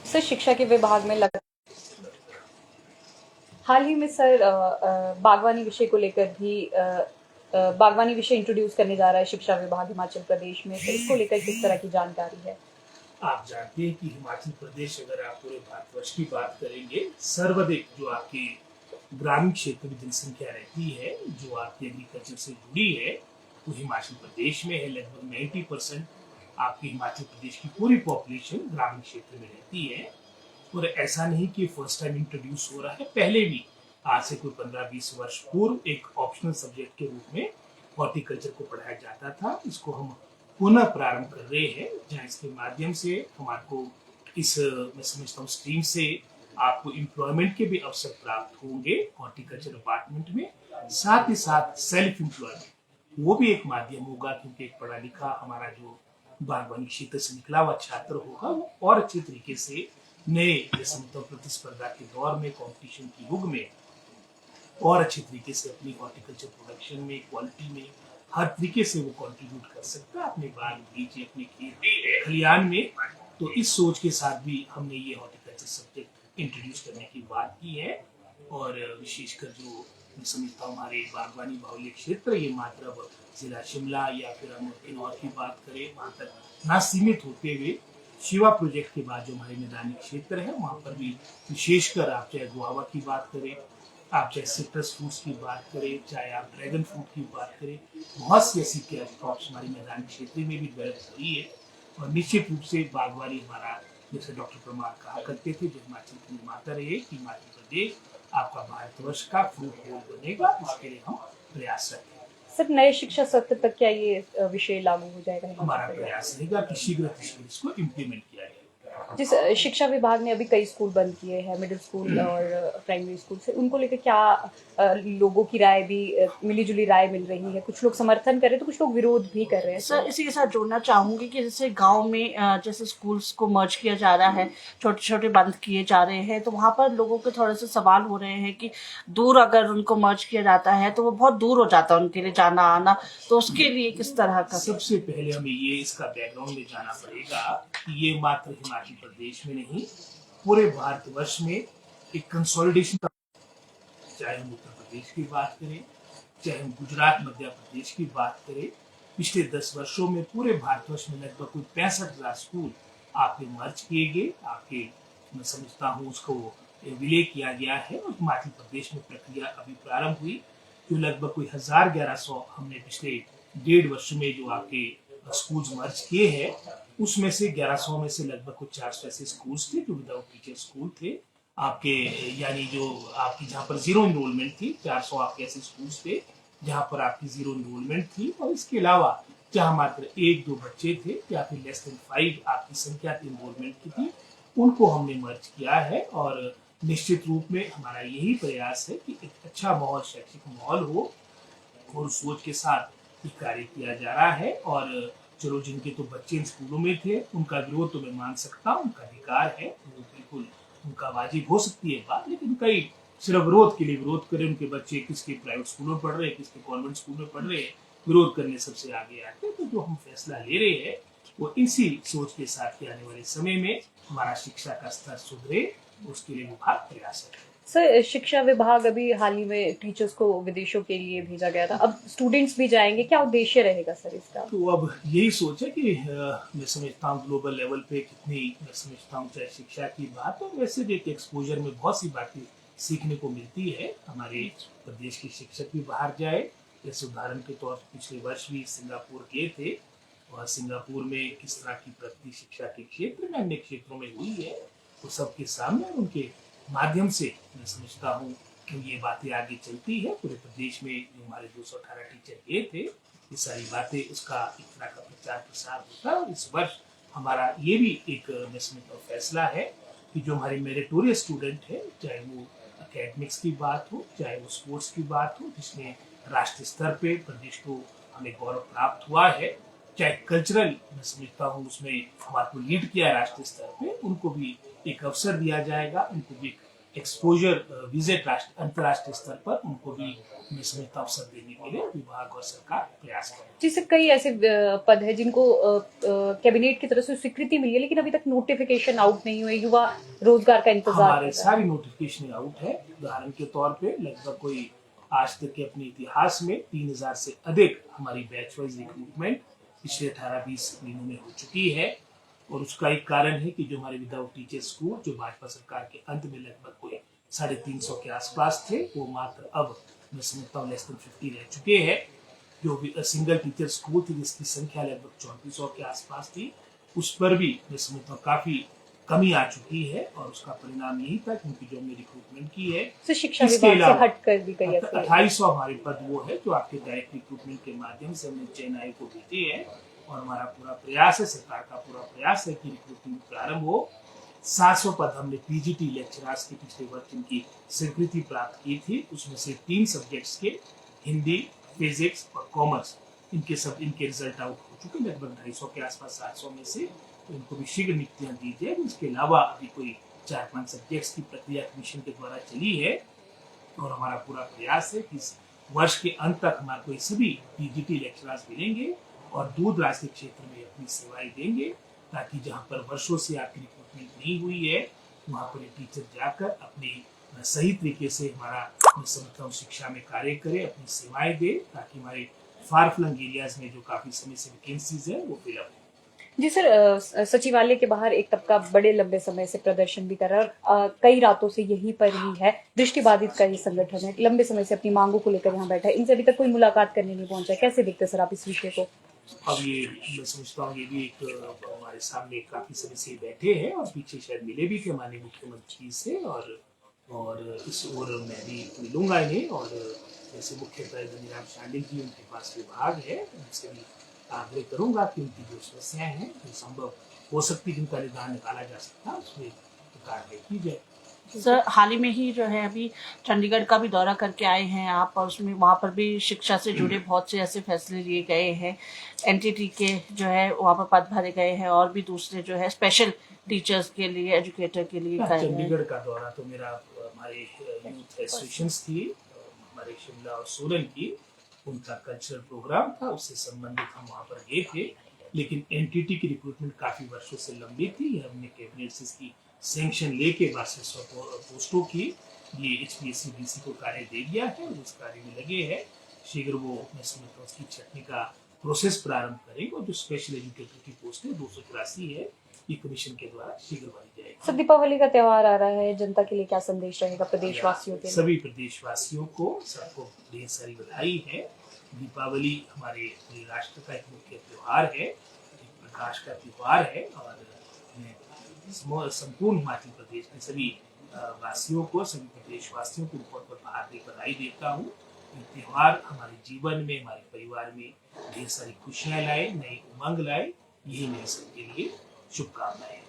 Sir शिक्षा के विभाग में हाल ही में सर बागवानी विषय को लेकर भी बागवानी विषय इंट्रोड्यूस करने जा रहा है शिक्षा विभाग हिमाचल प्रदेश में, तो इसको लेकर किस तरह की जानकारी है? आप जानते हैं कि हिमाचल प्रदेश, अगर आप पूरे भारतवर्ष की बात करेंगे, सर्वाधिक जो आपकी ग्रामीण क्षेत्र में जनसंख्या रहती है, जो आपकी एग्रीकल्चर से जुड़ी है, वो हिमाचल प्रदेश में है। लगभग 90% आपकी हिमाचल प्रदेश की पूरी पॉपुलेशन ग्रामीण क्षेत्र में रहती है। और ऐसा नहीं कि फर्स्ट टाइम इंट्रोड्यूस हो रहा है, पहले भी आज से कोई 15-20 वर्ष पूर्व एक ऑप्शनल सब्जेक्ट के रूप में हॉर्टिकल्चर को पढ़ाया जाता था। इसको हम पुनः प्रारंभ कर रहे हैं, जहाँ इसके माध्यम से हमारे इस मैं समझता हूँ स्ट्रीम से आपको एम्प्लॉयमेंट के भी अवसर प्राप्त होंगे हॉर्टिकल्चर डिपार्टमेंट में। साथ ही साथ सेल्फ एम्प्लॉयमेंट वो भी एक माध्यम होगा, क्योंकि एक पढ़ा लिखा हमारा जो बागवानी क्षेत्र से निकला हुआ छात्र होगा, वो और अच्छे तरीके से नए प्रतिस्पर्धा के दौर में, कंपटीशन के युग में और अच्छे तरीके से अपनी हॉर्टिकल्चर प्रोडक्शन में, क्वालिटी में, हर तरीके से वो कंट्रीब्यूट कर सकता है अपने बाग बगीचे, अपने खेत खलियान में। तो इस सोच के साथ भी हमने ये हॉर्टिकल्चर सब्जेक्ट इंट्रोड्यूस करने की बात की है। और विशेषकर जो मैं समझता हूँ हमारे बागवानी बाहुल्य क्षेत्र, ये मात्र जिला शिमला या फिर हम किन्नौर की बात करें, वहाँ तक ना सीमित होते हुए शिवा प्रोजेक्ट के बाद जो हमारे मैदानी क्षेत्र है, वहाँ पर भी विशेषकर आप चाहे गुआवा की बात करें, आप चाहे सिट्रस फ्रूट्स की बात करें, चाहे आप ड्रैगन फ्रूट की बात करें, बहुत सी ऐसी क्रॉप्स हमारी मैदानी क्षेत्र में भी डेवलप हो रही है। और निश्चित रूप से बागवानी हमारा, जैसे डॉक्टर परमार कहा करते थे, जो हिमाचल के निर्माता रहे कि हिमाचल प्रदेश आपका भारतवर्ष का फ्रूट होल बनेगा, इसके लिए हम प्रयासरत हैं। सर नए शिक्षा सत्र तक क्या ये विषय लागू हो जाएगा? हमारा प्रयास रहेगा कि शीघ्र इसको इम्प्लीमेंट किया जाए। जिस शिक्षा विभाग ने अभी कई स्कूल बंद किए हैं, मिडिल स्कूल और प्राइमरी स्कूल से, उनको लेकर क्या लोगों की राय भी मिली जुली राय मिल रही है? कुछ लोग समर्थन कर रहे हैं तो कुछ लोग विरोध भी कर रहे हैं। सर इसी के साथ जोड़ना चाहूंगी कि जैसे गांव में जैसे स्कूल्स को मर्ज किया जा रहा है, छोटे छोटे बंद किए जा रहे हैं, तो वहाँ पर लोगों के थोड़े से सवाल हो रहे हैं कि दूर अगर उनको मर्ज किया जाता है तो वो बहुत दूर हो जाता है उनके लिए जाना आना, तो उसके लिए किस तरह का? सबसे पहले हमें ये इसका बैकग्राउंड में जाना पड़ेगा कि ये मात्र हिमाचल प्रदेश में नहीं, पूरे भारतवर्ष में एक कंसोलिडेशन का, चाहे हम उत्तर प्रदेश की बात करें, चाहे हम गुजरात मध्य प्रदेश की बात करें, पिछले 10 वर्षों में पूरे भारतवर्ष में लगभग कोई 65,000 स्कूल आपके मर्ज किए गए, आपके मैं समझता हूँ उसको विलय किया गया है। और हिमाचल प्रदेश में प्रक्रिया अभी प्रारंभ हुई, जो लगभग कोई 1100 हमने पिछले 1.5 वर्ष में जो आपके स्कूल्स मर्ज किए हैं, उसमें से 1100 में से लगभग कुछ 400 ऐसे स्कूल्स थे जो विदाउट टीचर स्कूल थे आपके, यानी जो आपकी जहाँ पर जीरो इनरोलमेंट थी। 400 आपके ऐसे स्कूल्स थे जहाँ पर आपकी जीरो इनरोलमेंट थी, और इसके अलावा जहाँ मात्र 1-2 बच्चे थे या फिर लेस देन 5 आपकी संख्या थी इनरोलमेंट की थी, उनको हमने मर्ज किया है। और निश्चित रूप में हमारा यही प्रयास है कि एक अच्छा माहौल, शैक्षिक माहौल हो, और सोच के साथ कार्य किया जा रहा है। और चलो, जिनके तो बच्चे स्कूलों में थे उनका विरोध तो मैं मान सकता हूँ, उनका अधिकार है, वो बिल्कुल उनका वाजिब हो सकती है बात, लेकिन कई सिर्फ विरोध के लिए विरोध करें, उनके बच्चे किसके प्राइवेट स्कूल में पढ़ रहे हैं, किसके कॉन्वेंट स्कूल में पढ़ रहे हैं, विरोध करने सबसे आगे आते हैं। तो जो हम फैसला ले रहे हैं वो इसी सोच के साथ कि आने वाले समय में हमारा शिक्षा का स्तर सुधरे, उसके लिए विभाग प्रयासरत है। सर शिक्षा विभाग अभी हाल ही में टीचर्स को विदेशों के लिए भेजा गया था, अब स्टूडेंट्स भी जाएंगे, क्या उद्देश्य रहेगा सर इसका? तो अब यही सोच है कि मैं समझता हूँ ग्लोबल लेवल पे कितनी, मैं समझता हूँ चाहे शिक्षा की बात हो, वैसे भी एक एक्सपोजर में बहुत सी बातें सीखने को मिलती है। हमारे प्रदेश के शिक्षक भी बाहर जाए, जैसे उदाहरण के तौर पर पिछले वर्ष भी सिंगापुर गए थे, और सिंगापुर में किस तरह की प्रगति शिक्षा के क्षेत्र में अन्य क्षेत्रों में हुई है, तो सबके सामने उनके माध्यम से मैं समझता हूँ कि ये बातें आगे चलती है। पूरे प्रदेश में जो हमारे 218 टीचर गए थे, ये सारी बातें उसका एक तरह का प्रचार प्रसार होता है। और इस वर्ष हमारा ये भी एक मैं समझता हूँ फैसला है कि जो हमारे मेरिटोरियस स्टूडेंट है, चाहे वो अकेडमिक्स की बात हो, चाहे वो स्पोर्ट्स की बात हो, जिसमें राष्ट्रीय स्तर पे प्रदेश को हमें गौरव प्राप्त हुआ है, चाहे कल्चरल मैं समझता हूँ उसमें हमारे को लीड किया है राष्ट्रीय स्तर पे, उनको भी एक अवसर दिया जाएगा, उनको भी एक्सपोजर विजिट अंतर्राष्ट्रीय स्तर पर उनको भी मैं समझता अवसर देने के लिए विभाग और सरकार प्रयास कर रही है। जिससे कई ऐसे पद है जिनको कैबिनेट की तरफ से स्वीकृति मिली है लेकिन अभी तक नोटिफिकेशन आउट नहीं हुए, युवा रोजगार का इंतजार हमारे कर रहा है। सारी नोटिफिकेशन आउट है। उदाहरण के तौर पे लगभग कोई आज तक के अपने इतिहास में 3000 से अधिक हमारी बैच वाइज रिक्रूटमेंट पिछले 18-20 महीनों में हो चुकी है। और उसका एक कारण है कि जो हमारे विदाउट टीचर स्कूल जो भाजपा सरकार के अंत में लगभग कोई 350 के आसपास थे, वो मात्र अब मैं समझता हूँ लेस देन 50 रह चुके हैं। जो भी सिंगल टीचर स्कूल थी जिसकी संख्या लगभग 3400 के आसपास थी, उस पर भी मैं समझता हूँ काफी कमी आ चुकी है। और उसका परिणाम यही था क्योंकि जो हमने रिक्रूटमेंट की है तो शिक्षा विभाग से हटकर भी कई ऐसे 2800 हमारे पद वो है जो आपके डायरेक्ट रिक्रूटमेंट के माध्यम से हमने चयन आयोग को भेजे हैं। और हमारा पूरा प्रयास है, सरकार का पूरा प्रयास है कि रिक्रूटमेंट प्रारंभ हो। 700 पद हमने पीजीटी लेक्चरर्स की पिछले वर्ष जिनकी स्वीकृति प्राप्त की थी, उसमें से 3 सब्जेक्ट्स के हिंदी, फिजिक्स और कॉमर्स इनके रिजल्ट आउट हो चुके, लगभग 250 के आसपास 700 में से। तो इनको भी शीघ्र नियुक्तियां दी जाए। इसके अलावा अभी कोई 4-5 सब्जेक्ट्स की प्रक्रिया कमीशन के द्वारा चली है। और हमारा पूरा प्रयास है कि इस वर्ष के अंत तक हमारे को सभी पीजीटी लेक्चरर्स मिलेंगे और दूर दराज के क्षेत्र में अपनी सेवाएं देंगे, ताकि जहां पर वर्षों से आपकी रिक्रूटमेंट नहीं हुई है वहां पर टीचर जाकर अपनी सही तरीके से हमारा मैं समझता हूँ शिक्षा में कार्य करे, अपनी सेवाएं दे, ताकि हमारे फार फ्लंग एरियाज में जो काफी समय से वैकेंसीज है वो फिल अप हो। जी सर, सचिवालय के बाहर एक तबका बड़े लंबे समय से प्रदर्शन भी कर रहा है और कई रातों से यहीं पर ही है। दृष्टिबाधित का ही संगठन है, लंबे समय से अपनी मांगों को लेकर यहाँ बैठा है। इनसे अभी तक कोई मुलाकात करने नहीं पहुंचा है। कैसे देखते सर आप इस विषय को? अब ये मैं समझता हूँ ये भी एक हमारे सामने काफी समय से बैठे हैं और पीछे शायद मिले भी थे माननीय मुख्यमंत्री से। और इस ओर मैं भी मिलूंगा इन्हें। और जैसे मुख्य धनीराम शांडिल जी, उनके पास विभाग है, उनसे भी आग्रह करूंगा कि उनकी जो समस्याएं हैं जो संभव हो सकती है जिनका निदान निकाला जा सकता है उसमें कार्रवाई की जाए। सर, हाल ही में ही जो है अभी चंडीगढ़ का भी दौरा करके आए हैं आप, और उसमें वहाँ पर भी शिक्षा से जुड़े बहुत से ऐसे फैसले लिए गए हैं। एनटीटी के जो है वहाँ पर पद भरे गए हैं और भी दूसरे जो है स्पेशल टीचर्स के लिए, एजुकेटर के लिए गए हैं। चंडीगढ़ का दौरा तो मेरा हमारे यूथ एसोसिएशंस थी हमारे शिमला और सोलन की, उनका कल्चरल प्रोग्राम था, उससे संबंधित हम वहाँ पर गए थे। लेकिन एनटीटी की रिक्रूटमेंट काफी वर्षों से लंबी थी। हमने कैबिनेट से इसकी सैंक्शन लेके 1200 पोस्टों की ये एचपीएससी डीसी को कार्य दे दिया है, उस कार्य में लगे हैं। शीघ्र वो मैं समझता हूँ उसकी छटनी का प्रोसेस प्रारंभ करेंगे। और जो स्पेशल एजुकेटर की पोस्ट है 283 है, ये कमीशन के द्वारा शीघ्र भरी जाएगी। सर, दीपावली का त्योहार आ रहा है, जनता के लिए क्या संदेश रहेगा प्रदेशवासियों के लिए? सभी प्रदेशवासियों को सबको ढेर सारी बधाई है। दीपावली हमारे पूरे राष्ट्र का एक मुख्य त्योहार है, एक प्रकाश का त्योहार है। और मैं संपूर्ण हिमाचल प्रदेश के सभी वासियों को, सभी प्रदेशवासियों को बहुत बहुत हार्दिक बधाई देता हूँ। ये त्योहार हमारे जीवन में, हमारे परिवार में ढेर सारी खुशियाँ लाए, नई उमंग लाए, यही मेरे सबके लिए शुभकामनाएं।